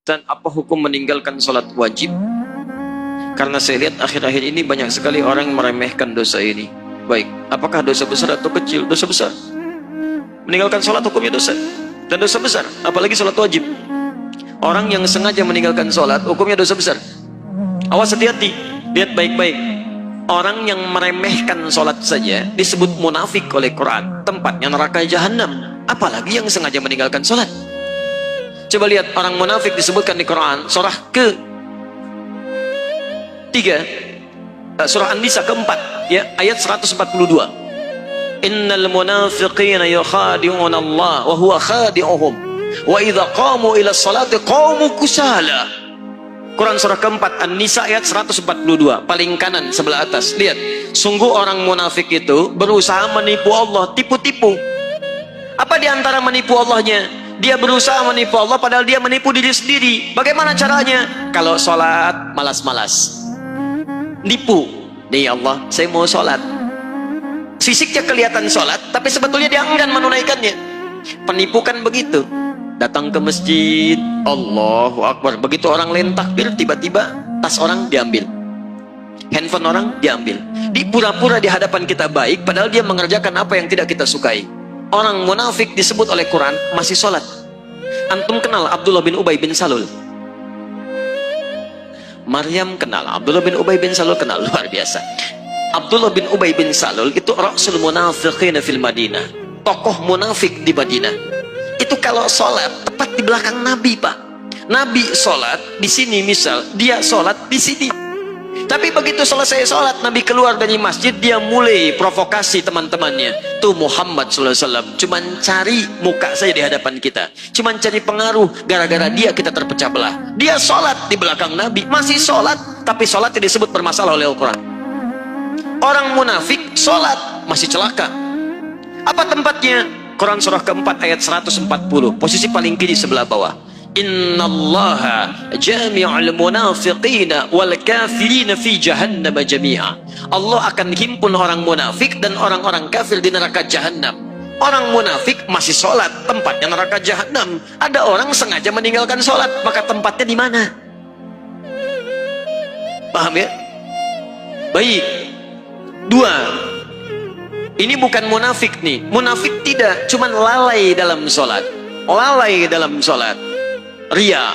Dan apa hukum meninggalkan sholat wajib? Karena saya lihat akhir-akhir ini banyak sekali orang meremehkan dosa ini. Baik, apakah dosa besar atau kecil? Dosa besar. Meninggalkan sholat hukumnya dosa. Dan dosa besar, apalagi sholat wajib. Orang yang sengaja meninggalkan sholat hukumnya dosa besar. Awas, hati-hati, lihat baik-baik. Orang yang meremehkan sholat saja disebut munafik oleh Quran, tempatnya neraka jahanam. Apalagi yang sengaja meninggalkan sholat. Coba lihat orang munafik disebutkan di Quran, surah ke-3, surah An-Nisa ke-4, ya, ayat 142. Innal munafiqina yukhadi'una Allah wa huwa khadi'uhum wa idza qamu ila sholati qamu kusala. Quran surah ke-4 An-Nisa ayat 142, paling kanan sebelah atas. Lihat, sungguh orang munafik itu berusaha menipu Allah, tipu-tipu. Apa di antara menipu Allahnya? Dia berusaha menipu Allah padahal dia menipu diri sendiri. Bagaimana caranya? Kalau sholat malas-malas, nipu. Nih Allah, saya mau sholat. Fisiknya kelihatan sholat, tapi sebetulnya dia enggan menunaikannya. Penipu kan begitu. Datang ke masjid, Allahu Akbar. Begitu orang lain takbir, tiba-tiba tas orang diambil, handphone orang diambil. Di pura-pura di hadapan kita baik, padahal dia mengerjakan apa yang tidak kita sukai. Orang munafik disebut oleh Quran masih sholat. Antum kenal Abdullah bin Ubay bin Salul? Maryam kenal, Abdullah bin Ubay bin Salul kenal, luar biasa. Abdullah bin Ubay bin Salul itu Rasul Munafiqina fil Madinah, tokoh munafik di Madinah. Itu kalau sholat tepat di belakang Nabi, Pak. Nabi sholat di sini, misal dia sholat di sini. Tapi begitu selesai sholat, Nabi keluar dari masjid, dia mulai provokasi teman-temannya. Tuh Muhammad SAW cuman cari muka saja di hadapan kita, cuman cari pengaruh. Gara-gara dia kita terpecah belah. Dia sholat di belakang Nabi, masih sholat, tapi sholat tidak disebut bermasalah oleh Al-Quran. Orang munafik sholat masih celaka. Apa tempatnya? Quran surah ke-4 ayat 140, posisi paling kiri sebelah bawah. Innallaha jami'ul munafiqina wal kafirina fi jahannam jami'a. Allah akan himpun orang munafik dan orang-orang kafir di neraka jahanam. Orang munafik masih sholat, tempatnya neraka jahanam. Ada orang sengaja meninggalkan sholat, maka tempatnya di mana? Paham ya? Baik. Dua, ini bukan munafik nih. Munafik tidak, cuman lalai dalam sholat. Lalai dalam sholat. Ria.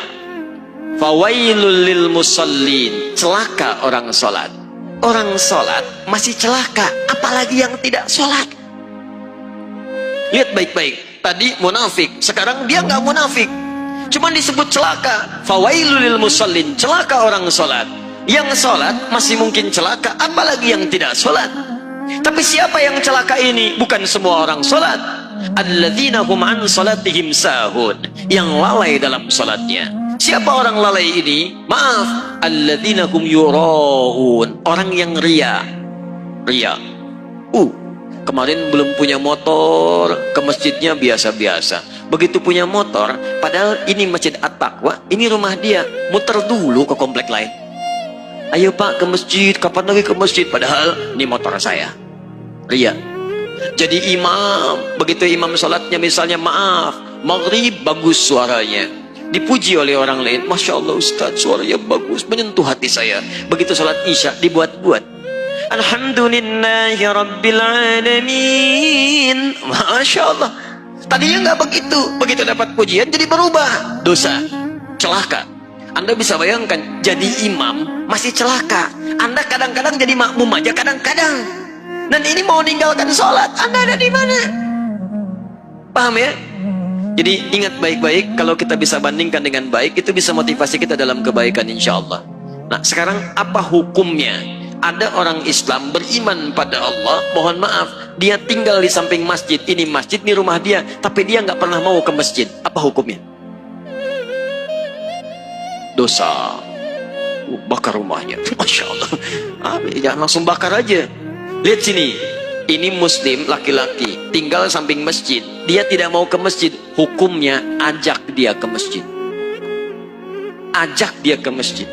Fawailul lil musallin. Celaka orang sholat. Orang sholat masih celaka, apalagi yang tidak sholat. Lihat baik-baik. Tadi munafik, sekarang dia nggak munafik, cuman disebut celaka. Fawailul lil musallin. Celaka orang sholat. Yang sholat masih mungkin celaka, apalagi yang tidak sholat. Tapi siapa yang celaka ini? Bukan semua orang sholat. Alladzina hum an salatihim sahun, yang lalai dalam sholatnya. Siapa orang lalai ini? Maaf, alladzina hum yuraun, orang yang ria. Ria. Kemarin belum punya motor, ke masjidnya biasa-biasa. Begitu punya motor, padahal ini Masjid At-Taqwa, ini rumah dia, muter dulu ke komplek lain. Ayo Pak ke masjid, kapan lagi ke masjid? Padahal ini motor saya. Ria. Jadi imam, begitu imam sholatnya misalnya maaf, maghrib bagus suaranya, dipuji oleh orang lain, Masya Allah Ustaz suaranya bagus, menyentuh hati saya. Begitu sholat isya dibuat-buat, Alhamdulillahi Rabbil Alamin, Masya Allah. Tadinya nggak begitu, begitu dapat pujian jadi berubah. Dosa, celaka. Anda bisa bayangkan, jadi imam masih celaka. Anda kadang-kadang jadi makmum aja kadang-kadang. Dan ini mau meninggalkan sholat, Anda ada di mana? Paham ya? Jadi ingat baik-baik, kalau kita bisa bandingkan dengan baik, itu bisa motivasi kita dalam kebaikan insya Allah. Nah sekarang apa hukumnya? Ada orang Islam beriman pada Allah, mohon maaf, dia tinggal di samping masjid, ini masjid, ini rumah dia, tapi dia nggak pernah mau ke masjid. Apa hukumnya? Dosa. Bakar rumahnya, Masya Allah. Jangan langsung bakar aja. Lihat sini, ini muslim laki-laki tinggal samping masjid, dia tidak mau ke masjid. Hukumnya ajak dia ke masjid. Ajak dia ke masjid.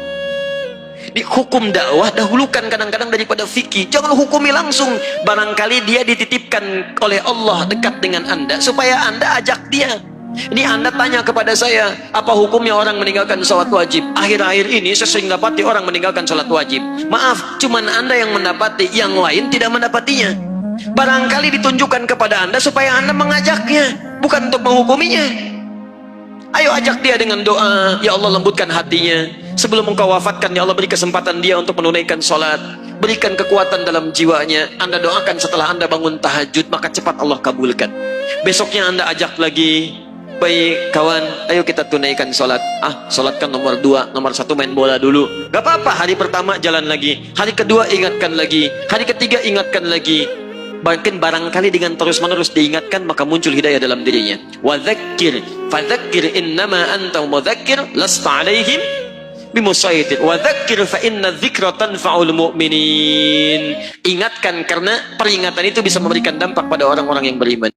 Di hukum dakwah dahulukan kadang-kadang daripada fikih. Jangan hukumi langsung. Barangkali dia dititipkan oleh Allah dekat dengan Anda, supaya Anda ajak dia. Ini Anda tanya kepada saya, apa hukumnya orang meninggalkan sholat wajib? Akhir-akhir ini saya sering dapati orang meninggalkan sholat wajib. Maaf, cuman Anda yang mendapati, yang lain tidak mendapatinya. Barangkali ditunjukkan kepada Anda supaya Anda mengajaknya, bukan untuk menghukuminya. Ayo ajak dia dengan doa, ya Allah lembutkan hatinya. Sebelum engkau wafatkan, ya Allah beri kesempatan dia untuk menunaikan sholat. Berikan kekuatan dalam jiwanya. Anda doakan setelah Anda bangun tahajud, maka cepat Allah kabulkan. Besoknya Anda ajak lagi, baik kawan, ayo kita tunaikan sholat. Sholat kan nomor 2, nomor 1 main bola dulu. Gak apa-apa, hari pertama jalan lagi, hari kedua ingatkan lagi, hari ketiga ingatkan lagi. Bahkan barangkali dengan terus-menerus diingatkan, maka muncul hidayah dalam dirinya. Wadzakir, fadzakir innama anta mudzakir, lasta alaihim bimusaitir. Wadzakir fa inna dzikra tanfa'ul mu'minin. Ingatkan karena peringatan itu bisa memberikan dampak pada orang-orang yang beriman.